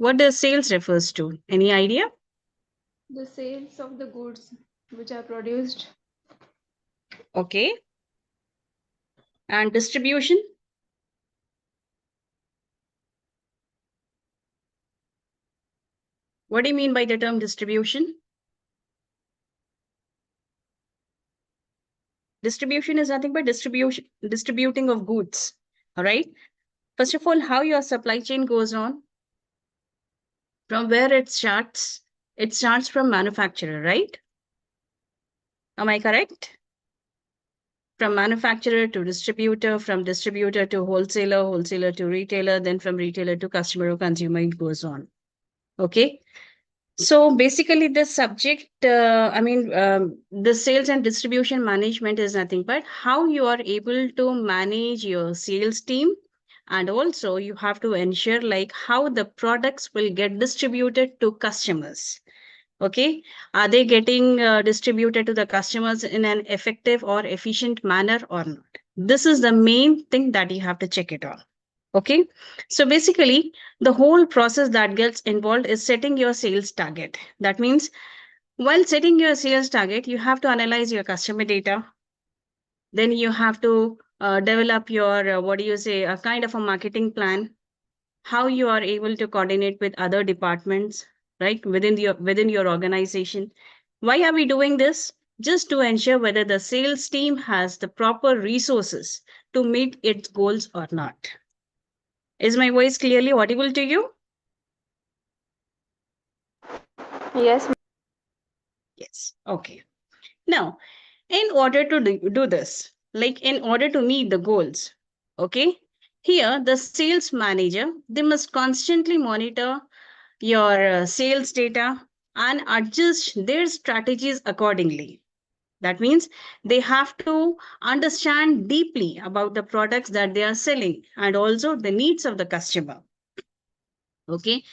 What does sales refers to? Any idea? The sales of the goods which are produced. Okay. And distribution? What do you mean by the term distribution? Distribution is nothing but distributing of goods. All right. First of all, how your supply chain goes on, from where it starts from manufacturer, right? Am I correct? From manufacturer to distributor, from distributor to wholesaler, wholesaler to retailer, then from retailer to customer or consumer, it goes on. Okay. So basically, this subject, the sales and distribution management is nothing but how you are able to manage your sales team. And also you have to ensure like how the products will get distributed to customers. Okay. Are they getting distributed to the customers in an effective or efficient manner or not? This is the main thing that you have to check it on. Okay. So basically, the whole process that gets involved is setting your sales target. That means while setting your sales target, you have to analyze your customer data. Then you have to develop your, what do you say, a kind of a marketing plan, how you are able to coordinate with other departments, right, within your organization. Why are we doing this? Just to ensure whether the sales team has the proper resources to meet its goals or not. Is my voice clearly audible to you? Yes. Yes. Okay. Now, in order to do this, like in order to meet the goals, okay, here the sales manager, they must constantly monitor your sales data and adjust their strategies accordingly. That means they have to understand deeply about the products that they are selling and also the needs of the customer. Okay.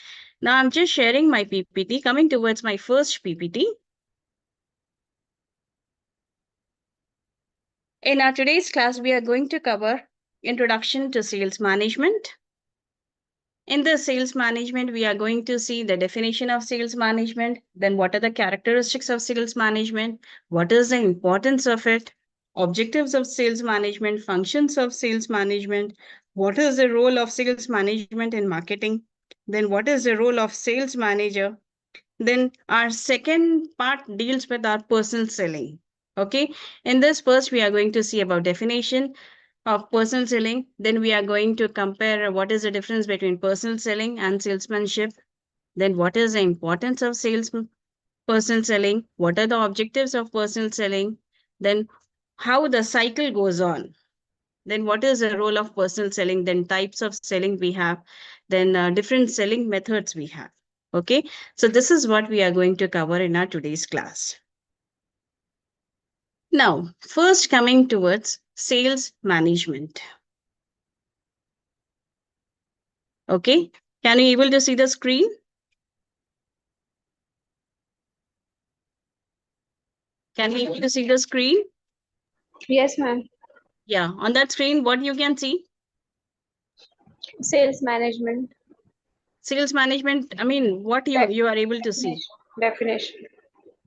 Now I'm just sharing my PPT, coming towards my first PPT. In our today's class, we are going to cover Introduction to Sales Management. In the sales management, we are going to see the definition of sales management, then what are the characteristics of sales management, what is the importance of it, objectives of sales management, functions of sales management, what is the role of sales management in marketing, then what is the role of sales manager. Then our second part deals with our personal selling. Okay. In this first, we are going to see about definition of personal selling. Then we are going to compare what is the difference between personal selling and salesmanship. Then what is the importance of personal selling? What are the objectives of personal selling? Then how the cycle goes on. Then what is the role of personal selling? Then types of selling we have. Then different selling methods we have. Okay. So this is what we are going to cover in our today's class. Now, first coming towards sales management. Okay. Can you able to see the screen? Can you able to see the screen? Yes, ma'am. Yeah. On that screen, what you can see? Sales management. Sales management. I mean, what you are able to see? Definition.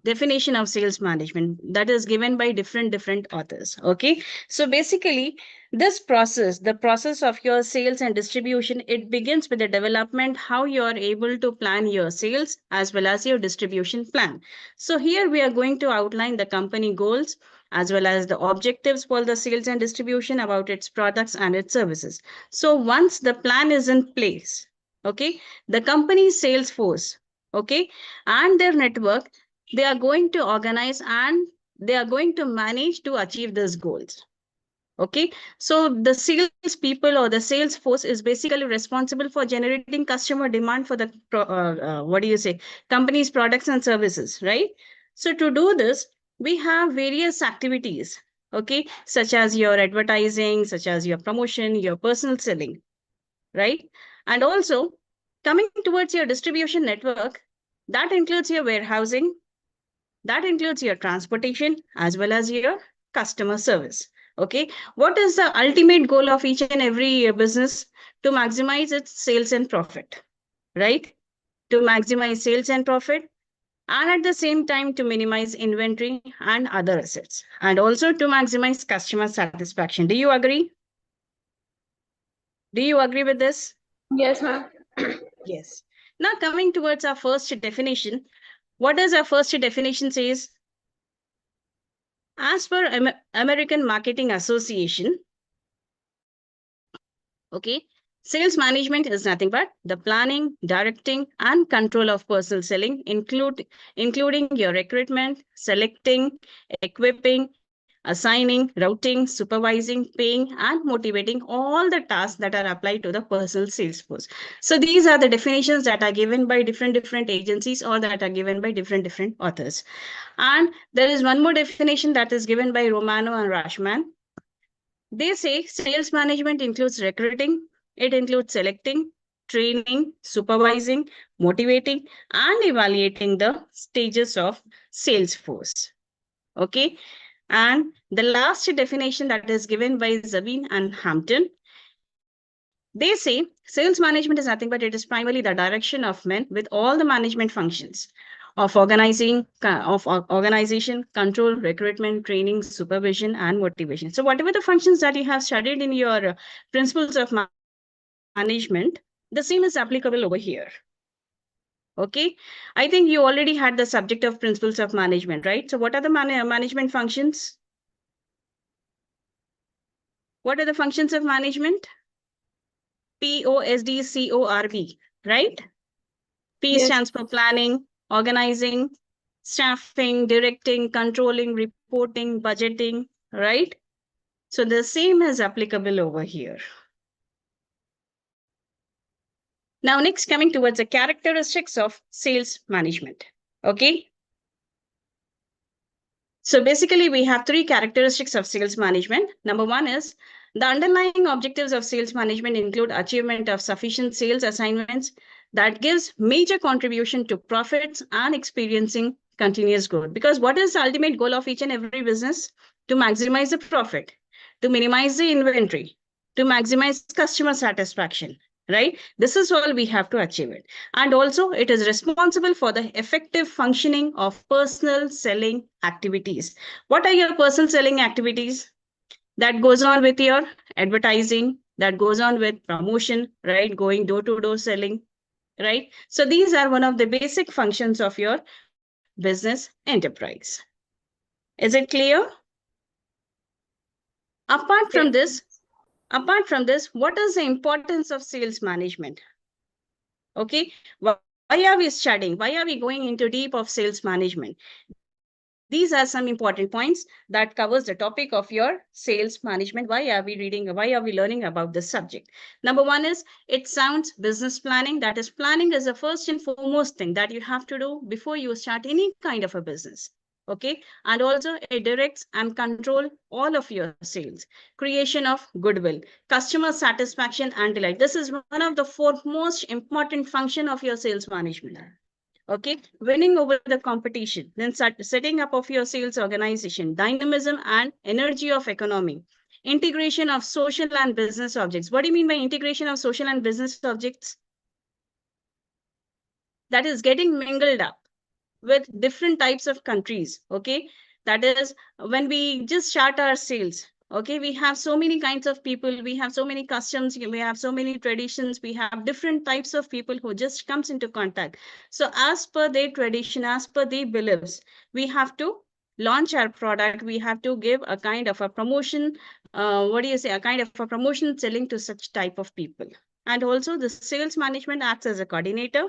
Definition of sales management that is given by different authors. Okay. So basically, this process, the process of your sales and distribution, it begins with the development how you are able to plan your sales as well as your distribution plan. So here we are going to outline the company goals as well as the objectives for the sales and distribution about its products and its services. So once the plan is in place, okay, the company's sales force, okay, and their network, they are going to organize and they are going to manage to achieve these goals. Okay. So the sales people or the sales force is basically responsible for generating customer demand for the, what do you say, company's products and services, right? So to do this, we have various activities, okay, such as your advertising, such as your promotion, your personal selling, right? And also coming towards your distribution network, that includes your warehousing, that includes your transportation as well as your customer service. Okay. What is the ultimate goal of each and every business? To maximize its sales and profit, right? to maximize sales and profit, and at the same time to minimize inventory and other assets, and also to maximize customer satisfaction. Do you agree? Do you agree with this? Yes, ma'am. Yes. Now coming towards our first definition, what does our first definition says? As per American Marketing Association, okay, sales management is nothing but the planning, directing, and control of personal selling, including your recruitment, selecting, equipping, assigning, routing, supervising, paying, and motivating all the tasks that are applied to the personal sales force. So these are the definitions that are given by different agencies or that are given by different authors. And there is one more definition that is given by Romano and Rashman. They say sales management includes recruiting, it includes selecting, training, supervising, motivating, and evaluating the stages of sales force. Okay. And the last definition that is given by Zabin and Hampton, they say sales management is nothing but it is primarily the direction of men with all the management functions of organization, control, recruitment, training, supervision, and motivation. So whatever the functions that you have studied in your principles of management, the same is applicable over here. Okay, I think you already had the subject of principles of management, right? So what are the management functions? What are the functions of management? POSDCORB, right? P Yes. stands for planning, organizing, staffing, directing, controlling, reporting, budgeting, right? So the same is applicable over here. Now, next, coming towards the characteristics of sales management. Okay. So basically, we have three characteristics of sales management. Number one is the underlying objectives of sales management include achievement of sufficient sales assignments that gives major contribution to profits and experiencing continuous growth. Because what is the ultimate goal of each and every business? To maximize the profit, to minimize the inventory, to maximize customer satisfaction, right? This is all we have to achieve it. And also it is responsible for the effective functioning of personal selling activities. What are your personal selling activities? That goes on with your advertising, that goes on with promotion, right? Going door to door selling, right? So these are one of the basic functions of your business enterprise. Is it clear? Apart from Yes. this, what is the importance of sales management? Okay, why are we studying? Why are we going into deep of sales management? These are some important points that covers the topic of your sales management. Why are we learning about this subject? Number one is it sounds business planning. That is, planning is the first and foremost thing that you have to do before you start any kind of a business. Okay, and also it directs and control all of your sales, creation of goodwill, customer satisfaction and delight. This is one of the foremost important function of your sales management. Okay, winning over the competition, then setting up of your sales organization, dynamism and energy of economy, integration of social and business objects. What do you mean by integration of social and business objects? That is getting mingled up with different types of countries. Okay, that is when we just start our sales. Okay, we have so many kinds of people, we have so many customs, we have so many traditions, we have different types of people who just comes into contact. So as per their tradition, as per their beliefs, we have to launch our product, we have to give a kind of a promotion, what do you say, a kind of a promotion selling to such type of people. And also the sales management acts as a coordinator.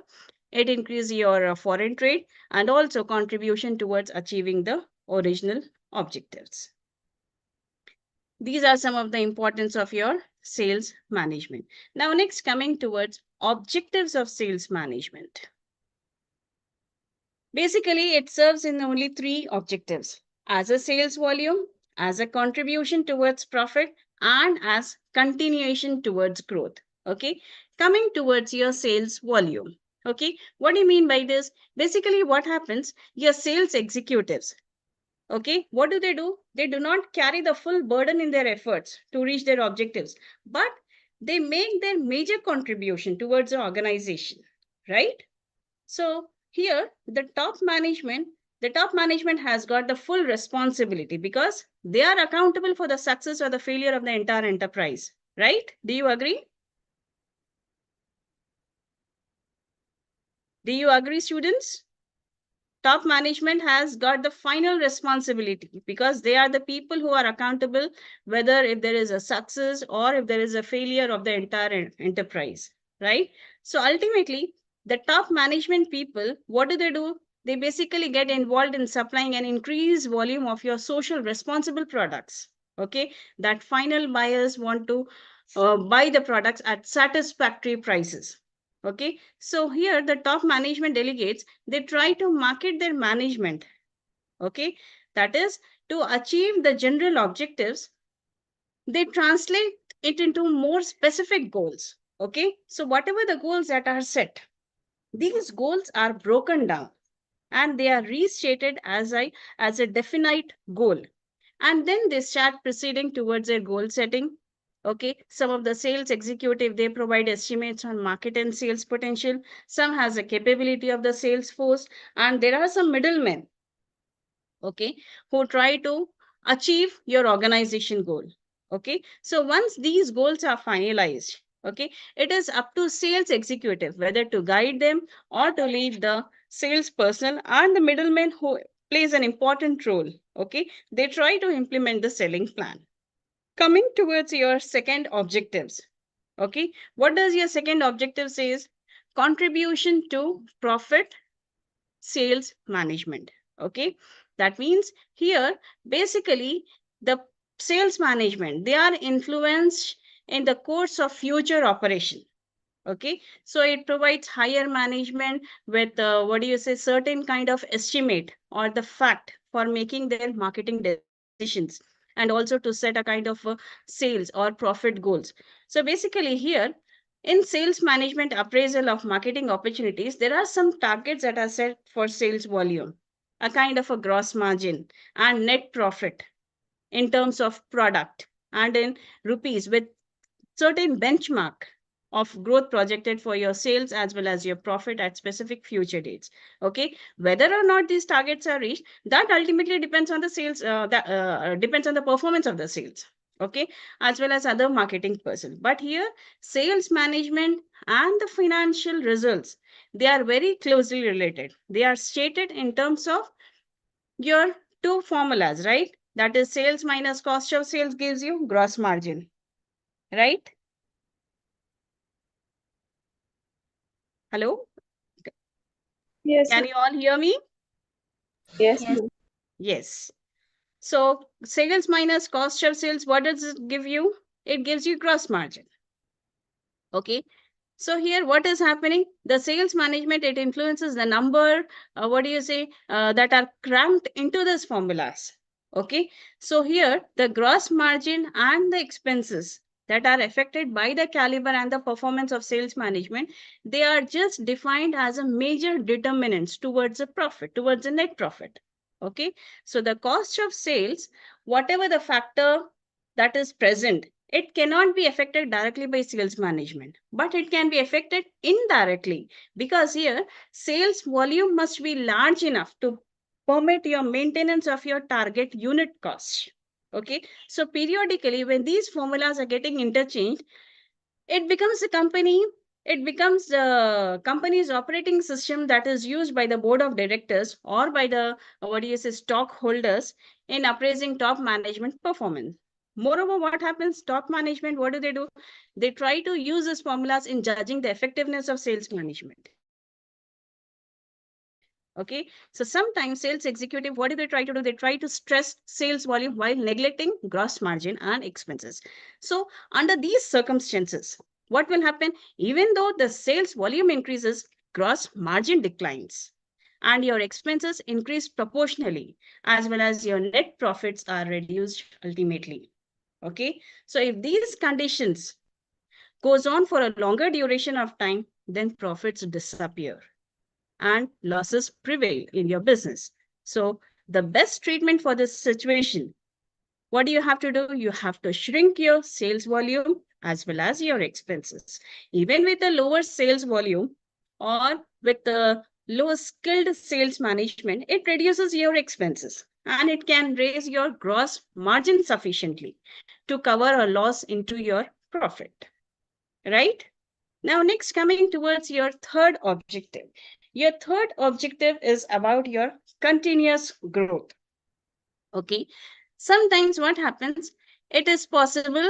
It increases your foreign trade and also contribution towards achieving the original objectives. These are some of the importance of your sales management. Now, next, coming towards objectives of sales management. Basically, it serves in only three objectives: as a sales volume, as a contribution towards profit, and as continuation towards growth. Okay, coming towards your sales volume. Okay, what do you mean by this? Basically, what happens? Your sales executives, okay, what do? They do not carry the full burden in their efforts to reach their objectives, but they make their major contribution towards the organization, right? So here the top management has got the full responsibility because they are accountable for the success or the failure of the entire enterprise, right? Do you agree? Do you agree, students? Top management has got the final responsibility because they are the people who are accountable whether if there is a success or if there is a failure of the entire enterprise, right? So ultimately the top management people, what do? They basically get involved in supplying an increased volume of your social responsible products, okay, that final buyers want to buy the products at satisfactory prices. Okay, so here the top management delegates, they try to market their management. Okay, that is to achieve the general objectives, they translate it into more specific goals. Okay, so whatever the goals that are set, these goals are broken down and they are restated as a definite goal, and then they start proceeding towards their goal setting. Okay, some of the sales executive, they provide estimates on market and sales potential. Some has a capability of the sales force, and there are some middlemen, okay, who try to achieve your organization goal. Okay, so once these goals are finalized, okay, it is up to sales executive whether to guide them or to lead the sales personnel and the middleman who plays an important role. Okay, they try to implement the selling plan. Coming towards your second objectives, okay, what does your second objective says? Contribution to profit sales management. Okay, that means here basically the sales management, they are influenced in the course of future operation. Okay, so it provides higher management with what do you say, certain kind of estimate or the fact for making their marketing decisions, and also to set a kind of sales or profit goals. So basically here in sales management appraisal of marketing opportunities, there are some targets that are set for sales volume, a kind of a gross margin and net profit in terms of product and in rupees, with certain benchmark of growth projected for your sales as well as your profit at specific future dates. Okay, whether or not these targets are reached, that ultimately depends on the sales, that depends on the performance of the sales. Okay, as well as other marketing person. But here sales management and the financial results, they are very closely related. They are stated in terms of your two formulas, right? That is sales minus cost of sales gives you gross margin, right? Hello? Yes, Can you all hear me? yes, Yes. Yes. So sales minus cost of sales, what does it give you? It gives you gross margin. Okay. So here what is happening? The sales management, it influences the number, what do you say, that are cramped into these formulas. Okay. So here the gross margin and the expenses that are affected by the caliber and the performance of sales management, they are just defined as a major determinants towards a profit, towards a net profit. Okay. So the cost of sales, whatever the factor that is present, it cannot be affected directly by sales management, but it can be affected indirectly, because here sales volume must be large enough to permit your maintenance of your target unit cost. Okay, so periodically when these formulas are getting interchanged, it becomes a company, it becomes the company's operating system that is used by the board of directors or by the what do you say, stockholders in appraising top management performance. Moreover, what happens, top management, what do? They try to use these formulas in judging the effectiveness of sales management. Okay, so sometimes sales executive, what do they try to do? They try to stress sales volume while neglecting gross margin and expenses. So under these circumstances, what will happen? Even though the sales volume increases, gross margin declines and your expenses increase proportionally, as well as your net profits are reduced ultimately. Okay, so if these conditions goes on for a longer duration of time, then profits disappear and losses prevail in your business. So the best treatment for this situation, what do you have to do? You have to shrink your sales volume as well as your expenses. Even with a lower sales volume or with the low skilled sales management, it reduces your expenses and it can raise your gross margin sufficiently to cover a loss into your profit, right? Now, next, coming towards your third objective. Your third objective is about your continuous growth. Okay. Sometimes what happens, it is possible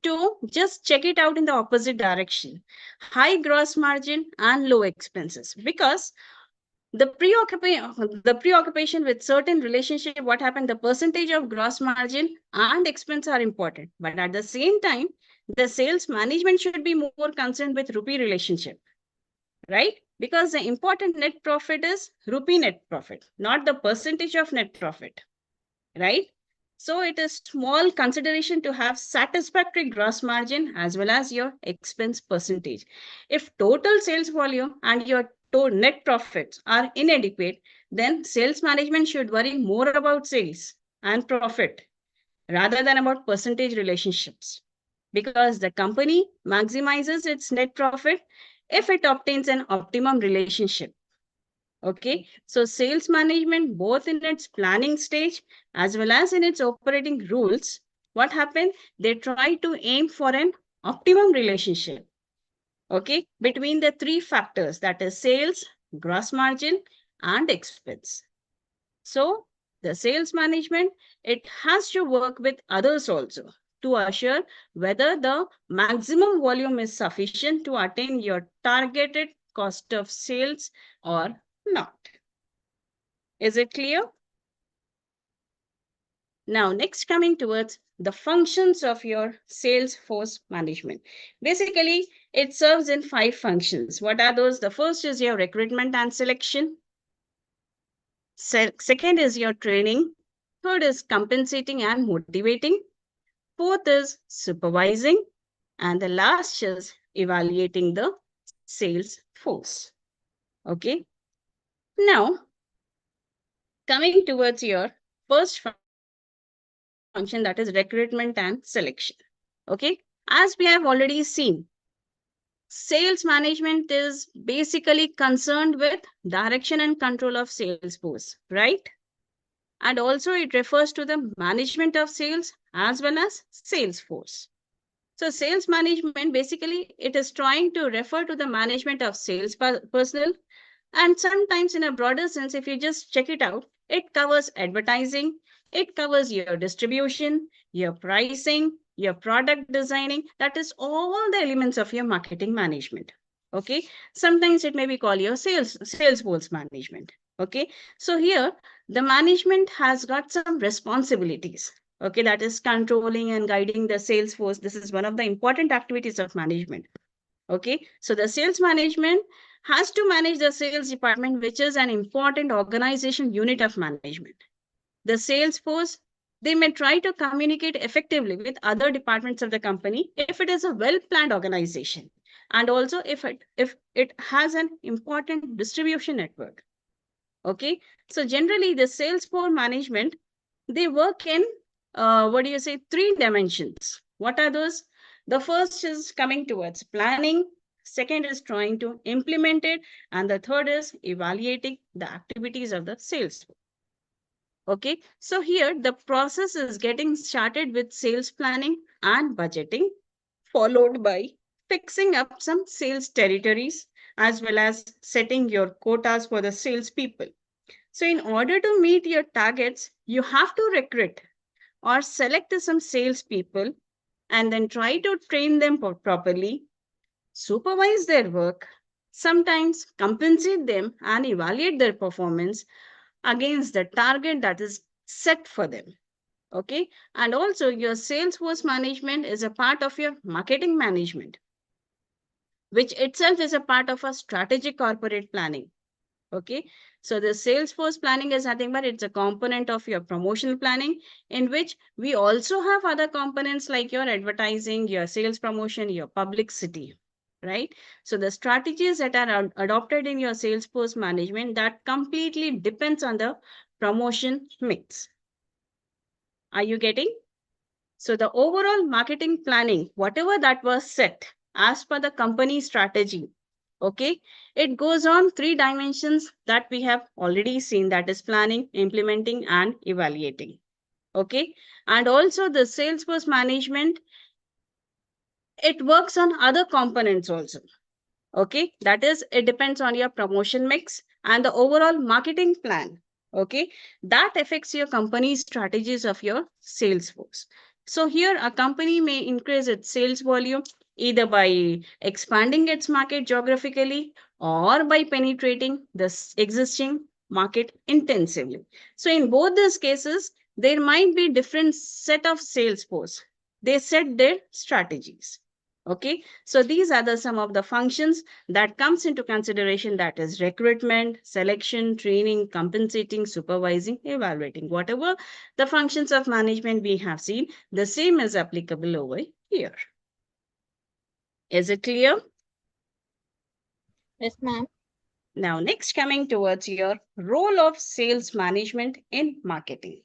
to just check it out in the opposite direction, high gross margin and low expenses, because the preoccupation with certain relationship, what happened, the percentage of gross margin and expense are important, but at the same time the sales management should be more concerned with rupee relationship, right? Because the important net profit is rupee net profit, not the percentage of net profit, right? So it is small consideration to have satisfactory gross margin as well as your expense percentage. If total sales volume and your net profits are inadequate, then sales management should worry more about sales and profit rather than about percentage relationships, because the company maximizes its net profit if it obtains an optimum relationship. Okay, so sales management, both in its planning stage as well as in its operating rules, what happened? They try to aim for an optimum relationship, okay, between the three factors, that is sales, gross margin, and expense. So the sales management, it has to work with others also to assure whether the maximum volume is sufficient to attain your targeted cost of sales or not. Is it clear? Now, next, coming towards the functions of your sales force management. Basically, it serves in 5 functions. What are those? The first is your recruitment and selection. Second is your training. Third is compensating and motivating. Fourth is supervising. And the last is evaluating the sales force. Okay. Now, coming towards your first function, that is recruitment and selection. Okay. As we have already seen, sales management is basically concerned with direction and control of sales force, right? And also it refers to the management of sales as well as sales force. So sales management, basically it is trying to refer to the management of sales personnel. And sometimes, in a broader sense, if you just check it out, it covers advertising, it covers your distribution, your pricing, your product designing. That is all the elements of your marketing management. Okay. Sometimes it may be called your sales force management. Okay. So here the management has got some responsibilities. Okay. That is controlling and guiding the sales force. This is one of the important activities of management. Okay, so the sales management has to manage the sales department, which is an important organization unit of management. The sales force, they may try to communicate effectively with other departments of the company if it is a well-planned organization, and also if it has an important distribution network. Okay, so generally the sales force management, they work in what do you say, 3 dimensions. What are those? The first is coming towards planning, second is trying to implement it, and the third is evaluating the activities of the sales force. Okay, so here the process is getting started with sales planning and budgeting, followed by fixing up some sales territories as well as setting your quotas for the sales people. So in order to meet your targets, you have to recruit or select some salespeople and then try to train them properly, supervise their work, sometimes compensate them and evaluate their performance against the target that is set for them. Okay. And also, your sales force management is a part of your marketing management, which itself is a part of a strategic corporate planning. Okay, so the sales force planning is nothing but it's a component of your promotional planning, in which we also have other components like your advertising, your sales promotion, your publicity, right? So the strategies that are adopted in your sales force management, that completely depends on the promotion mix. Are you getting? So the overall marketing planning, whatever that was set as per the company strategy, Okay, it goes on three dimensions that we have already seen, that is planning, implementing, and evaluating. Okay, and also the Salesforce management, it works on other components also. Okay, that is, it depends on your promotion mix and the overall marketing plan. Okay, that affects your company's strategies of your sales force. So here a company may increase its sales volume either by expanding its market geographically or by penetrating the existing market intensively. So in both these cases there might be different set of sales force, they set their strategies. Okay, so these are the some of the functions that comes into consideration, that is recruitment, selection, training, compensating, supervising, evaluating. Whatever the functions of management we have seen, the same is applicable over here. Is it clear? Yes, ma'am. Now next, coming towards your role of sales management in marketing.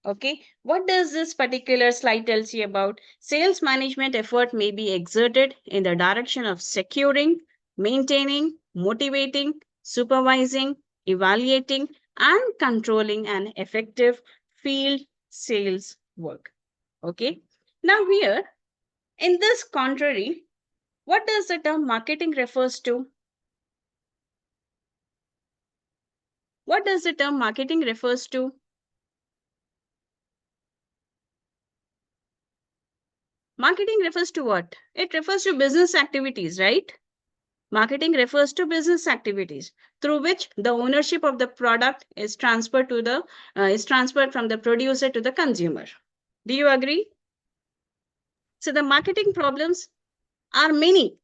Okay, what does this particular slide tells you about? Sales management effort may be exerted in the direction of securing, maintaining, motivating, supervising, evaluating, and controlling an effective field sales work. Okay, now here in this contrary, what does the term marketing refers to? What does the term marketing refers to? Marketing refers to what? It refers to business activities, right? Marketing refers to business activities through which the ownership of the product is transferred from the producer to the consumer. Do you agree? So the marketing problems are many,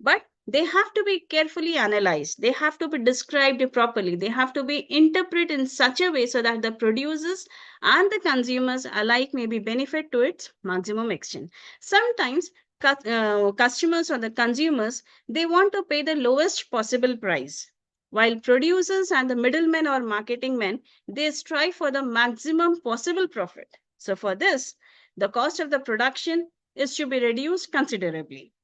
but they have to be carefully analyzed. They have to be described properly. They have to be interpreted in such a way so that the producers and the consumers alike may be benefit to its maximum extent. Sometimes customers or the consumers, they want to pay the lowest possible price, while producers and the middlemen or marketing men, they strive for the maximum possible profit. So for this, the cost of the production is to be reduced considerably.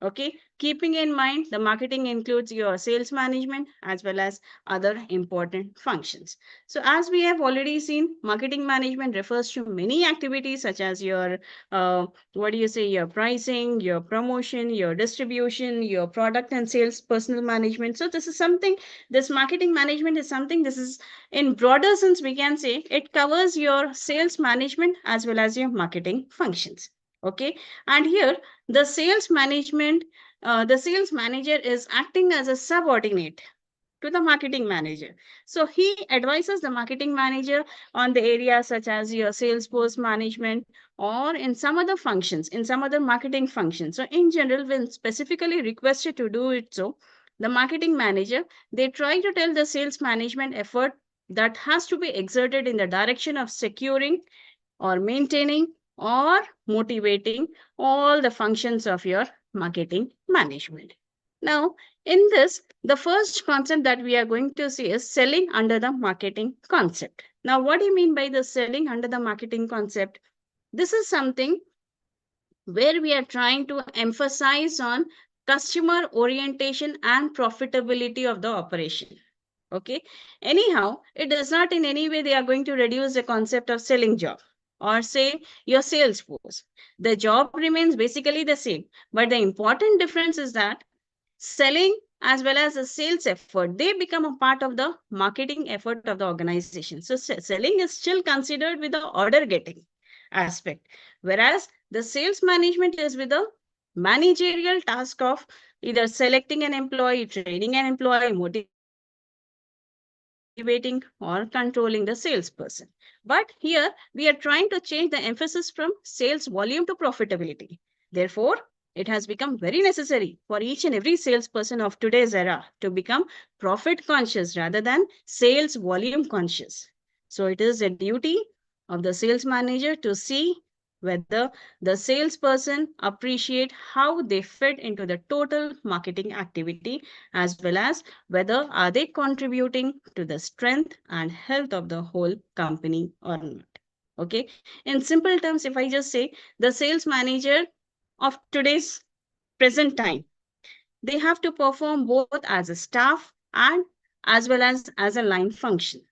Okay, keeping in mind the marketing includes your sales management as well as other important functions. So as we have already seen, marketing management refers to many activities such as your what do you say, your pricing, your promotion, your distribution, your product and sales personal management. So this is something, this marketing management is something, this is in broader sense we can say it covers your sales management as well as your marketing functions. Okay, and here the sales management, the sales manager is acting as a subordinate to the marketing manager. So he advises the marketing manager on the areas such as your sales force management or in some other functions, in some other marketing functions. So in general, when specifically requested to do it, so the marketing manager, they try to tell the sales management effort that has to be exerted in the direction of securing or maintaining or motivating all the functions of your marketing management. Now, in this, the first concept that we are going to see is selling under the marketing concept. Now, what do you mean by the selling under the marketing concept? This is something where we are trying to emphasize on customer orientation and profitability of the operation. Okay, anyhow, it does not in any way they are going to reduce the concept of selling job or say your sales force. The job remains basically the same, but the important difference is that selling as well as the sales effort, they become a part of the marketing effort of the organization. So selling is still considered with the order getting aspect, whereas the sales management is with the managerial task of either selecting an employee, training an employee, motivating or controlling the salesperson. But here we are trying to change the emphasis from sales volume to profitability. Therefore, it has become very necessary for each and every salesperson of today's era to become profit conscious rather than sales volume conscious. So it is a duty of the sales manager to see whether the salesperson appreciate how they fit into the total marketing activity as well as whether are they contributing to the strength and health of the whole company or not. Okay, in simple terms, if I just say the sales manager of today's present time, they have to perform both as a staff and as well as a line function.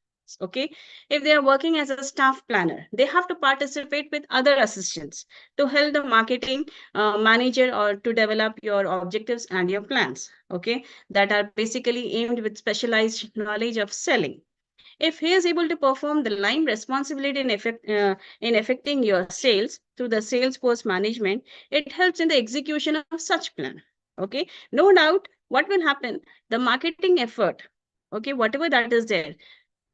Okay, if they are working as a staff planner, they have to participate with other assistants to help the marketing manager or to develop your objectives and your plans. Okay, that are basically aimed with specialized knowledge of selling. If he is able to perform the line responsibility in affecting your sales through the sales force management, it helps in the execution of such plan. Okay, no doubt what will happen, the marketing effort, okay, whatever that is there,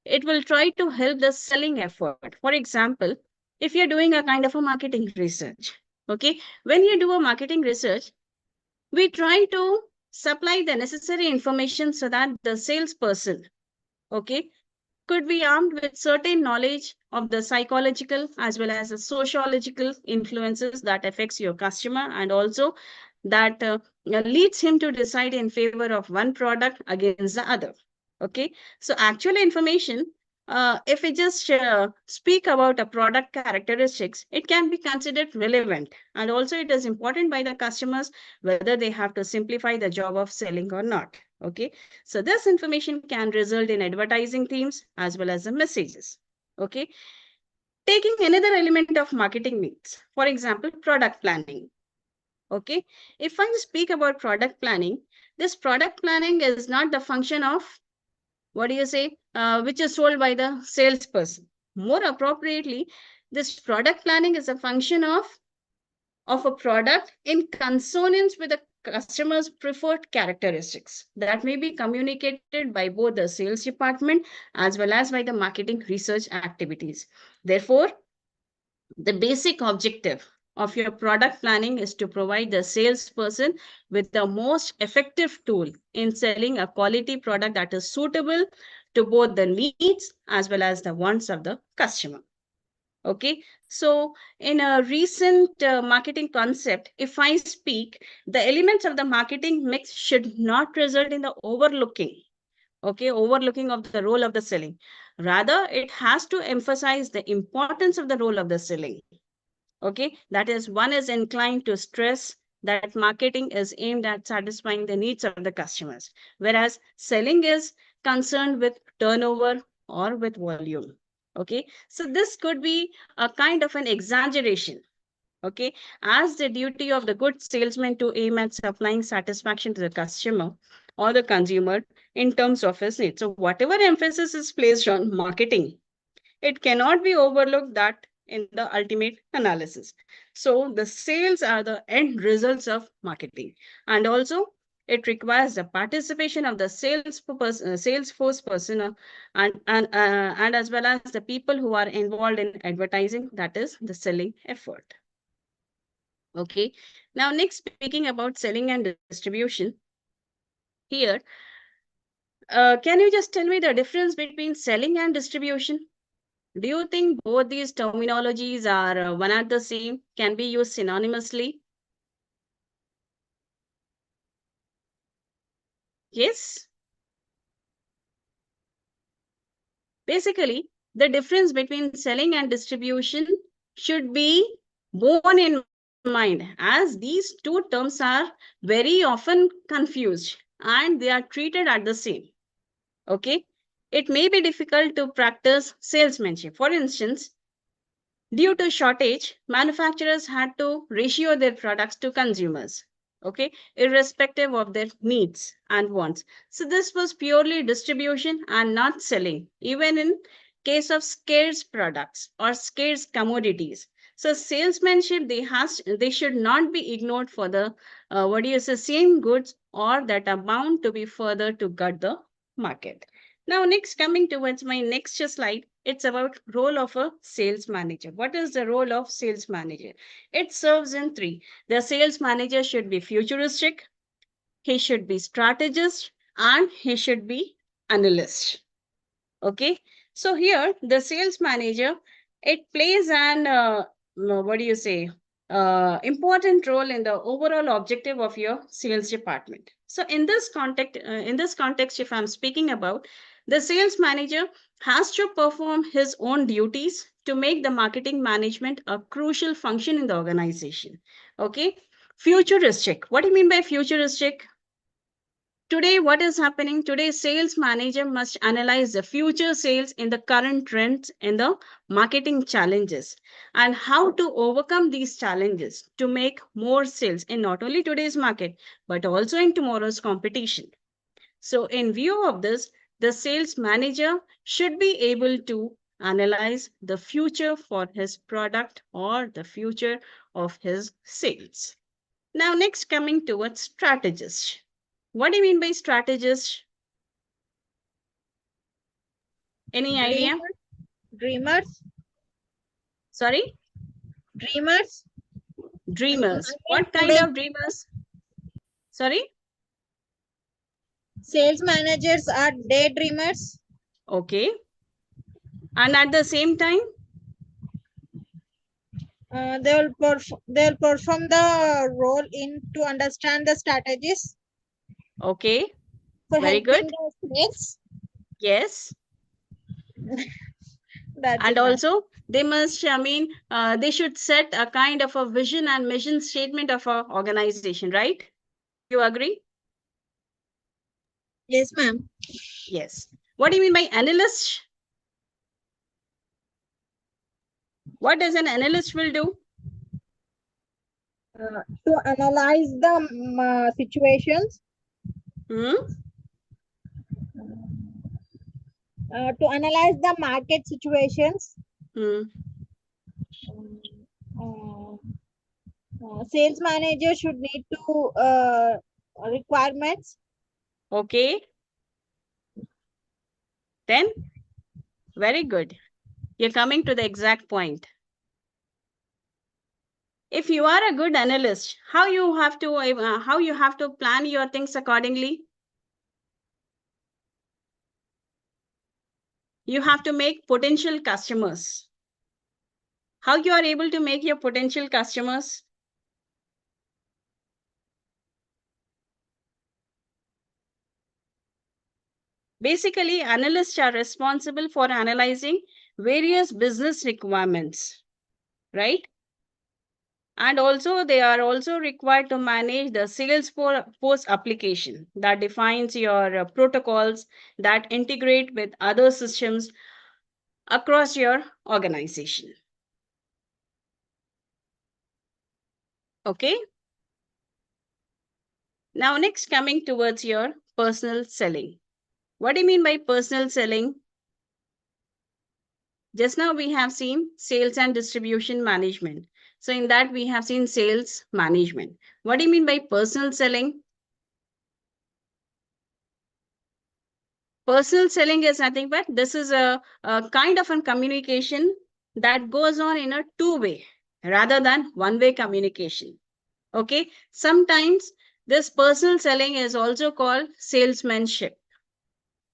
it will try to help the selling effort. For example, if you're doing a kind of a marketing research, okay, when you do a marketing research, we try to supply the necessary information so that the salesperson, okay, could be armed with certain knowledge of the psychological as well as the sociological influences that affects your customer, and also that leads him to decide in favor of one product against the other. Okay, so actual information, if we just speak about a product characteristics, it can be considered relevant, and also it is important by the customers whether they have to simplify the job of selling or not. Okay, so this information can result in advertising themes as well as the messages. Okay, taking another element of marketing needs, for example, product planning. Okay, if I speak about product planning, this product planning is not the function of, what do you say, which is sold by the salesperson. More appropriately, this product planning is a function of a product in consonance with the customer's preferred characteristics that may be communicated by both the sales department as well as by the marketing research activities. Therefore, the basic objective of your product planning is to provide the salesperson with the most effective tool in selling a quality product that is suitable to both the needs as well as the wants of the customer. Okay, so in a recent marketing concept, if I speak, the elements of the marketing mix should not result in the overlooking, okay, overlooking of the role of the selling. Rather, it has to emphasize the importance of the role of the selling. Okay, that is, one is inclined to stress that marketing is aimed at satisfying the needs of the customers, whereas selling is concerned with turnover or with volume. Okay, so this could be a kind of an exaggeration. Okay, as the duty of the good salesman to aim at supplying satisfaction to the customer or the consumer in terms of his needs. So whatever emphasis is placed on marketing, it cannot be overlooked that in the ultimate analysis. So the sales are the end results of marketing. And also it requires the participation of the sales force personnel and as well as the people who are involved in advertising, that is the selling effort. Okay. Now next, speaking about selling and distribution, here, can you just tell me the difference between selling and distribution? Do you think both these terminologies are one and the same, can be used synonymously? Yes. Basically, the difference between selling and distribution should be borne in mind, as these two terms are very often confused and they are treated at the same. Okay. It may be difficult to practice salesmanship. For instance, due to shortage, manufacturers had to ratio their products to consumers, okay, irrespective of their needs and wants. So this was purely distribution and not selling, even in case of scarce products or scarce commodities. So salesmanship, they should not be ignored for the what do you say, same goods or that are bound to be further to gut the market. Now, next, coming towards my next slide, it's about role of a sales manager. What is the role of sales manager? It serves in three. The sales manager should be futuristic, he should be strategist, and he should be analyst. Okay, so here the sales manager, it plays an what do you say, important role in the overall objective of your sales department. So in this context, if I'm speaking about, the sales manager has to perform his own duties to make the marketing management a crucial function in the organization. Okay, futuristic, what do you mean by futuristic? Today, what is happening? Today, sales manager must analyze the future sales in the current trends in the marketing challenges and how to overcome these challenges to make more sales in not only today's market but also in tomorrow's competition. So, in view of this, the sales manager should be able to analyze the future for his product or the future of his sales. Now, next, coming towards strategist. What do you mean by strategist? Any idea? Dreamers, dreamers, Sorry? dreamers. Dreamers. I mean What kind today, of dreamers? Sorry? sales managers are daydreamers. Okay. And at the same time, They'll perform the role in to understand the strategies okay, for very helping good. the sales. Yes. That's And it, ma'am. also, they must, they should set a kind of a vision and mission statement of a organization, right? Do you agree? Yes, ma'am. Yes. What do you mean by analyst? What does an analyst will do? To analyze the situations, Hmm? to analyze the market situations. Hmm. Uh, Sales manager should need to requirements. Okay. Then, very good. You're coming to the exact point. If you are a good analyst, how you have to plan your things accordingly? You have to make potential customers. How you are able to make your potential customers? Basically, analysts are responsible for analyzing various business requirements, right? And also, they are also required to manage the Salesforce application that defines your protocols that integrate with other systems across your organization. Okay. Now, next, coming towards your personal selling. What do you mean by personal selling? Just now we have seen sales and distribution management. So, in that, we have seen sales management. What do you mean by personal selling? Personal selling is nothing but this is a kind of a communication that goes on in a two-way rather than one-way communication. Okay. Sometimes this personal selling is also called salesmanship.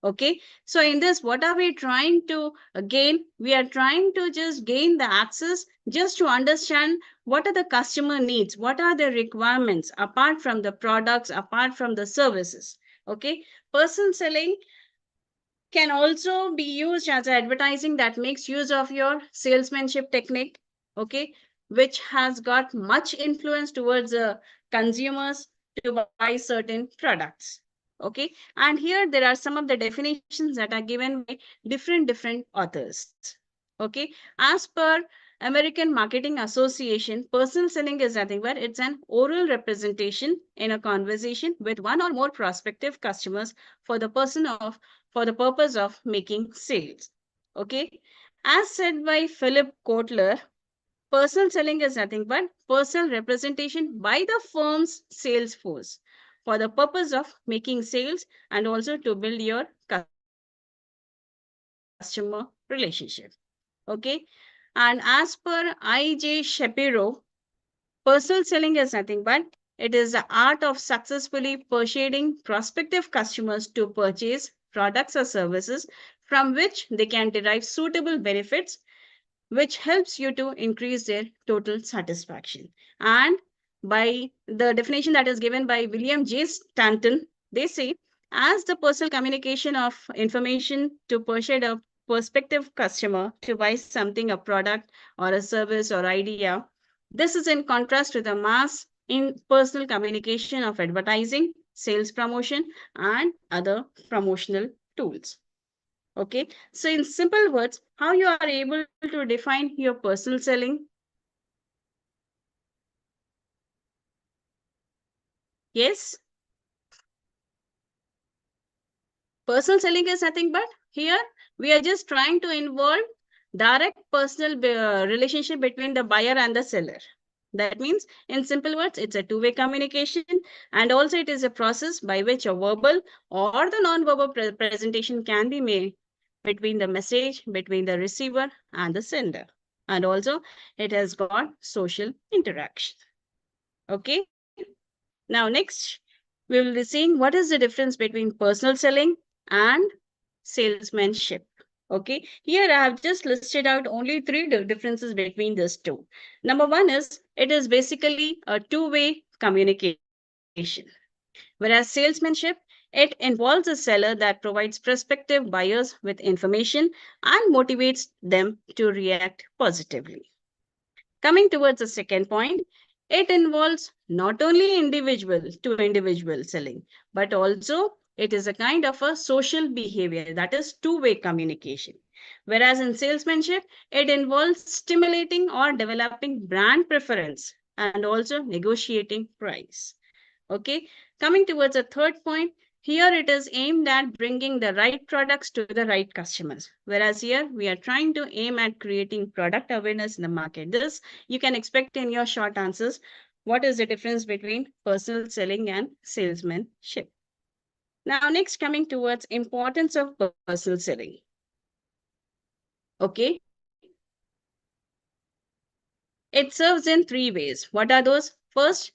Okay. So in this, what are we trying to gain? We are trying to just gain the access just to understand what are the customer needs, what are the requirements apart from the products, apart from the services. Okay. Personal selling can also be used as advertising that makes use of your salesmanship technique, okay, which has got much influence towards consumers to buy certain products. Okay, and here there are some of the definitions that are given by different authors. Okay, as per American Marketing Association, personal selling is nothing but it's an oral representation in a conversation with one or more prospective customers for the person of for the purpose of making sales. Okay. As said by Philip Kotler, personal selling is nothing but personal representation by the firm's sales force for the purpose of making sales and also to build your customer relationship. Okay. And as per I.J. Shapiro, personal selling is nothing but it is the art of successfully persuading prospective customers to purchase products or services from which they can derive suitable benefits, which helps you to increase their total satisfaction. And by the definition that is given by William J. Stanton, they say, as the personal communication of information to persuade a prospective customer to buy something, a product or a service or idea. This is in contrast to the mass in personal communication of advertising, sales promotion, and other promotional tools. Okay, so in simple words, how you are able to define your personal selling? Yes, personal selling is nothing but here we are just trying to involve direct personal relationship between the buyer and the seller. That means, in simple words, it's a two-way communication, and also it is a process by which a verbal or the non-verbal presentation can be made between the message, between the receiver and the sender. And also, it has got social interaction. Okay. Now, next, we will be seeing what is the difference between personal selling and salesmanship. Okay, here I have just listed out only three differences between these two. Number one is it is basically a two-way communication, whereas salesmanship, it involves a seller that provides prospective buyers with information and motivates them to react positively. Coming towards the second point, it involves not only individual to individual selling, but also it is a kind of a social behavior, that is two-way communication. Whereas in salesmanship, it involves stimulating or developing brand preference and also negotiating price. Okay, coming towards a third point, here it is aimed at bringing the right products to the right customers. Whereas here we are trying to aim at creating product awareness in the market. This you can expect in your short answers. What is the difference between personal selling and salesmanship? Now, next coming towards importance of personal selling. Okay, it serves in three ways. What are those? First,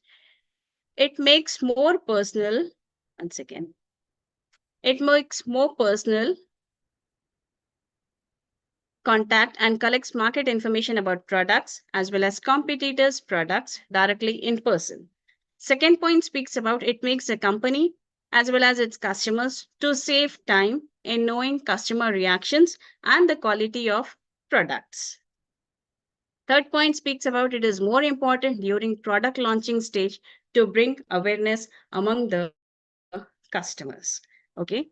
it makes more personal. One second. It makes more personal contact and collects market information about products as well as competitors' products directly in person. Second point speaks about it makes the company as well as its customers to save time in knowing customer reactions and the quality of products. Third point speaks about it is more important during product launching stage to bring awareness among the customers. Okay.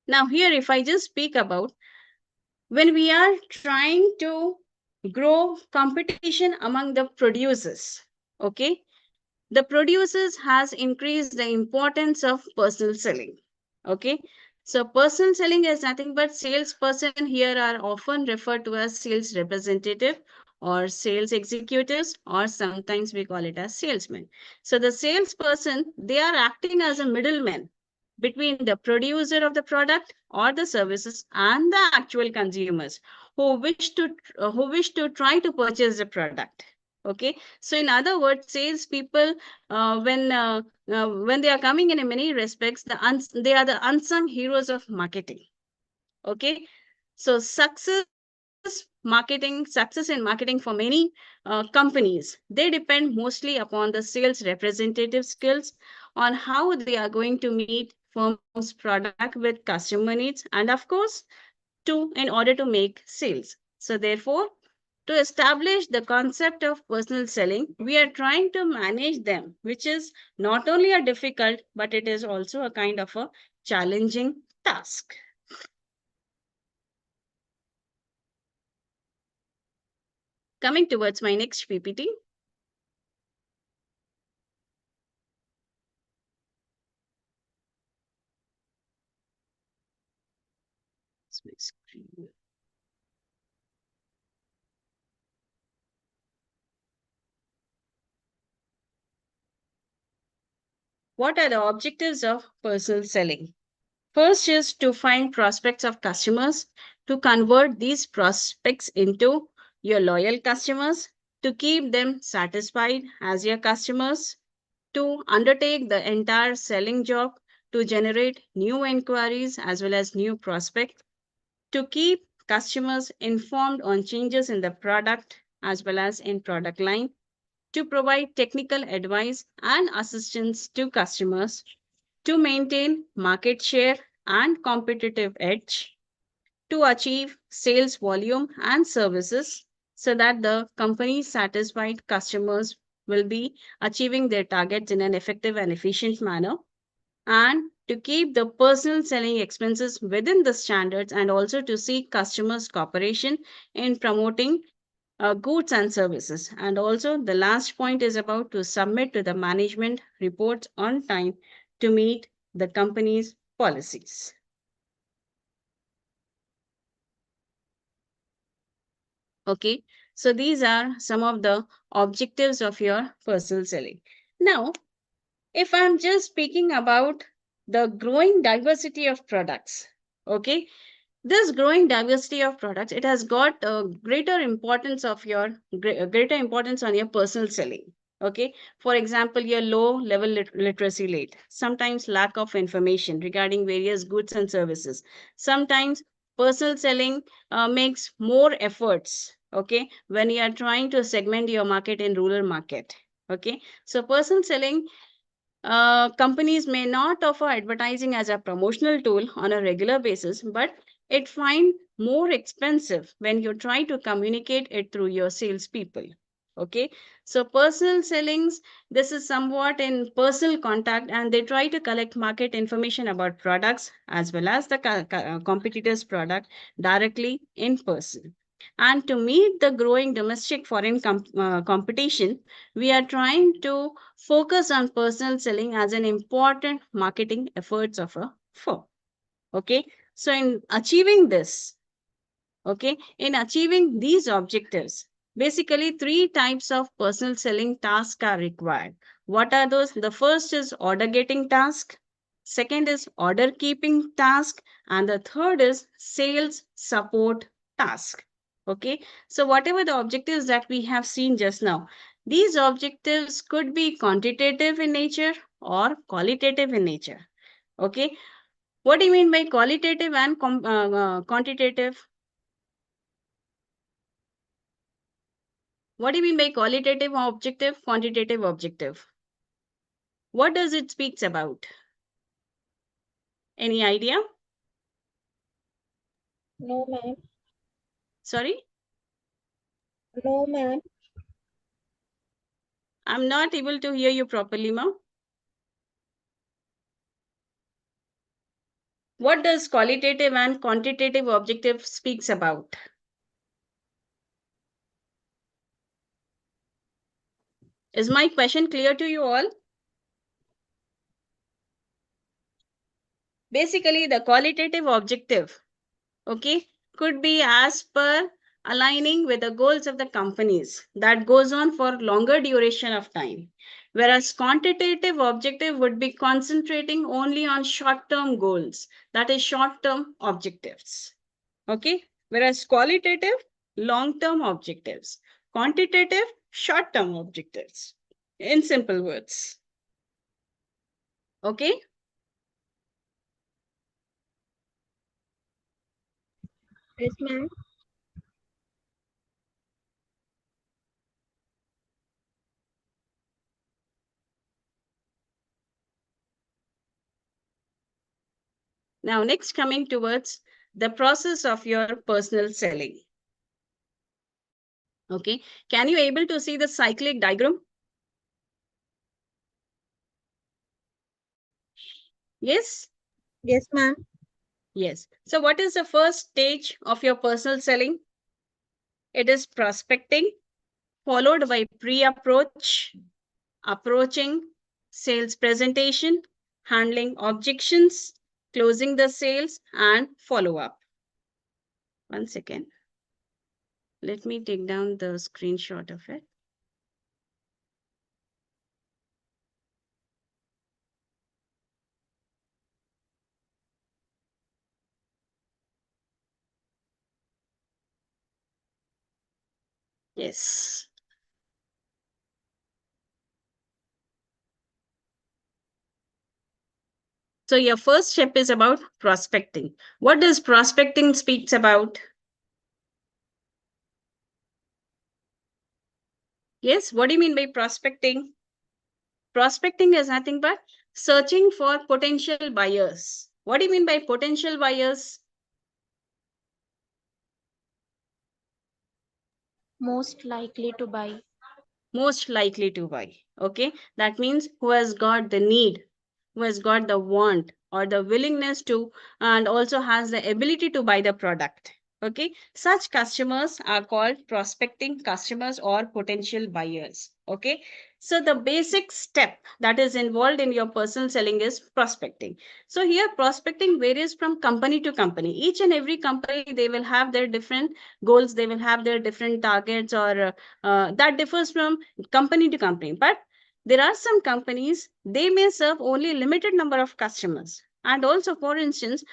Now here if I just speak about when we are trying to grow competition among the producers, okay, the producers has increased the importance of personal selling. Okay, so personal selling is nothing but salesperson here are often referred to as sales representative or sales executives, or sometimes we call it as salesmen. So the salesperson, they are acting as a middleman between the producer of the product or the services and the actual consumers who wish to try to purchase the product. Okay, so in other words, salespeople, when they are coming in many respects, they are the unsung heroes of marketing. Okay, so success in marketing for many companies, they depend mostly upon the sales representative skills on how they are going to meet firm's product with customer needs, and of course in order to make sales. So therefore, to establish the concept of personal selling, we are trying to manage them, which is not only a difficult, but it is also a kind of a challenging task. Coming towards my next PPT. It's my screen. What are the objectives of personal selling? First is to find prospects of customers, to convert these prospects into your loyal customers, to keep them satisfied as your customers, to undertake the entire selling job, to generate new inquiries as well as new prospects, to keep customers informed on changes in the product as well as in product line, to provide technical advice and assistance to customers, to maintain market share and competitive edge, to achieve sales volume and services so that the company satisfied customers will be achieving their targets in an effective and efficient manner, and to keep the personal selling expenses within the standards, and also to seek customers' cooperation in promoting goods and services. And also, the last point is about to submit to the management reports on time to meet the company's policies. Okay, so these are some of the objectives of your personal selling. Now, if I'm just speaking about the growing diversity of products, okay, this growing diversity of products, it has got a greater importance of your greater importance on your personal selling. Okay, for example, your low level literacy rate, sometimes lack of information regarding various goods and services, sometimes personal selling makes more efforts, okay, when you are trying to segment your market in rural market. Okay, so personal selling, companies may not offer advertising as a promotional tool on a regular basis, but it find more expensive when you try to communicate it through your salespeople. Okay, so personal sellings, this is somewhat in personal contact, and they try to collect market information about products as well as the competitors' product directly in person. And to meet the growing domestic foreign competition, we are trying to focus on personal selling as an important marketing efforts of a firm. Okay, so in achieving this, okay, in achieving these objectives, basically three types of personal selling tasks are required. What are those? The first is order getting task, second is order keeping task, and the third is sales support task. Okay, so whatever the objectives that we have seen just now, these objectives could be quantitative in nature or qualitative in nature. Okay, what do you mean by qualitative and quantitative? What do you mean by qualitative objective, quantitative objective? What does it speaks about? Any idea? No, ma'am. Sorry, No, ma'am. I'm not able to hear you properly, ma. What does qualitative and quantitative objective speaks about? Is my question clear to you all? Basically, the qualitative objective, okay, could be as per aligning with the goals of the companies that goes on for longer duration of time, whereas quantitative objective would be concentrating only on short term goals, that is short term objectives. Okay, whereas qualitative, long term objectives, quantitative, short term objectives, in simple words. Okay, Yes, ma'am. now next coming towards the process of your personal selling. Okay, can you able to see the cyclic diagram? Yes, Yes, ma'am. yes. So what is the first stage of your personal selling? It is prospecting, followed by pre-approach, approaching, sales presentation, handling objections, closing the sales, and follow up. One second. Let me take down the screenshot of it. Yes. So your first step is about prospecting. What does prospecting speaks about? Yes, what do you mean by prospecting? Prospecting is nothing but searching for potential buyers. What do you mean by potential buyers? Most likely to buy. most likely to buy. Okay, that means who has got the need, who has got the want or the willingness to, and also has the ability to buy the product. Okay, such customers are called prospecting customers or potential buyers. Okay, so the basic step that is involved in your personal selling is prospecting. So here prospecting varies from company to company. Each and every company, they will have their different goals, they will have their different targets, or that differs from company to company. But there are some companies, they may serve only limited number of customers. And also, for instance,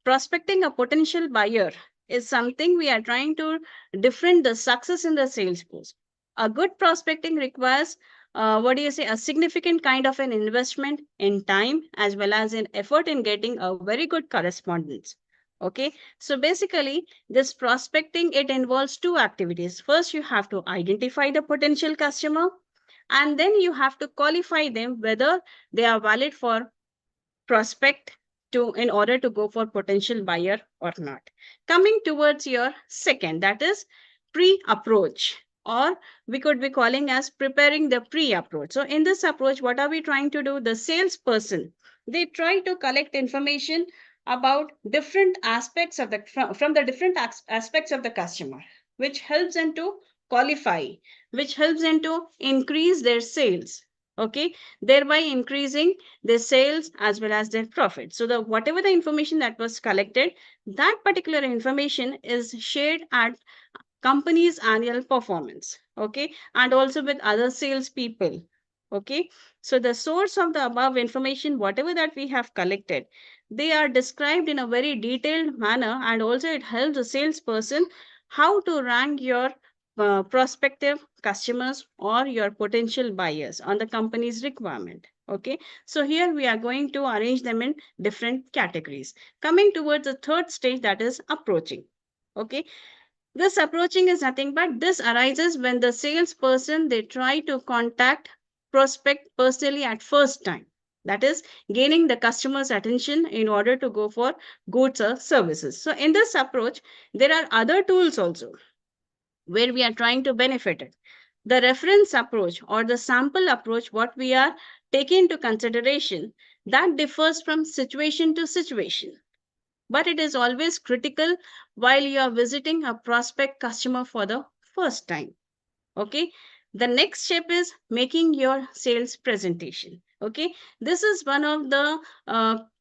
prospecting a potential buyer is something we are trying to different the success in the sales force. A good prospecting requires, what do you say, a significant kind of an investment in time as well as in effort in getting a very good correspondence. Okay, so basically, this prospecting, it involves two activities. First, you have to identify the potential customer, and then you have to qualify them whether they are valid for prospect to in order to go for potential buyer or not. Coming towards your second, that is pre-approach, or we could be calling as preparing the pre-approach. So in this approach, what are we trying to do? The salesperson, they try to collect information about different aspects of the from the different aspects of the customer, which helps them to qualify, which helps them to increase their sales. Okay, thereby increasing their sales as well as their profit. So the whatever the information that was collected, that particular information is shared at company's annual performance. Okay, and also with other sales people. Okay, so the source of the above information, whatever that we have collected, they are described in a very detailed manner, and also it helps the salesperson how to rank your prospective customers or your potential buyers on the company's requirement. Okay, so here we are going to arrange them in different categories. Coming towards the third stage, that is approaching. Okay, this approaching is nothing but this arises when the salesperson, they try to contact prospect personally at first time. That is gaining the customer's attention in order to go for goods or services. So in this approach, there are other tools also where we are trying to benefit it. The reference approach or the sample approach, what we are taking into consideration, that differs from situation to situation. But it is always critical while you are visiting a prospect customer for the first time. Okay, the next step is making your sales presentation. Okay, this is one of the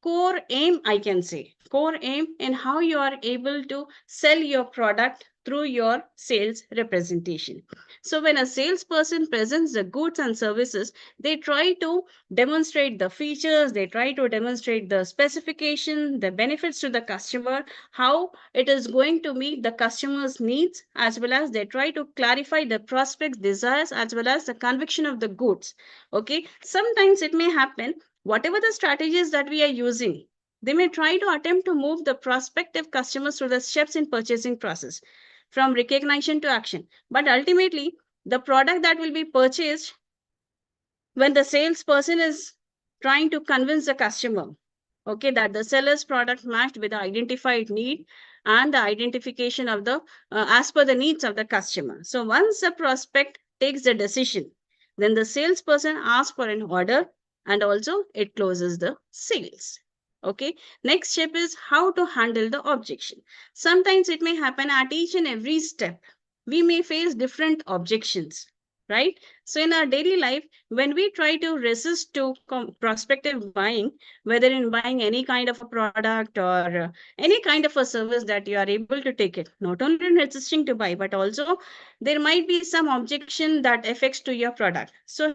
core aim, I can say, core aim in how you are able to sell your product through your sales representation. So when a salesperson presents the goods and services, they try to demonstrate the features, they try to demonstrate the specification, the benefits to the customer, how it is going to meet the customer's needs, as well as they try to clarify the prospect's desires as well as the conviction of the goods. Okay, sometimes it may happen, whatever the strategies that we are using, they may try to attempt to move the prospective customers through the steps in purchasing process from recognition to action. But ultimately, the product that will be purchased, when the salesperson is trying to convince the customer, okay, that the seller's product matched with the identified need and the identification of the as per the needs of the customer. So once the prospect takes the decision, then the salesperson asks for an order, and also it closes the sales. Okay, next step is how to handle the objection. Sometimes it may happen at each and every step we may face different objections, right? So in our daily life, when we try to resist to prospective buying, whether in buying any kind of a product or any kind of a service, that you are able to take it, not only in resisting to buy, but also there might be some objection that affects to your product. So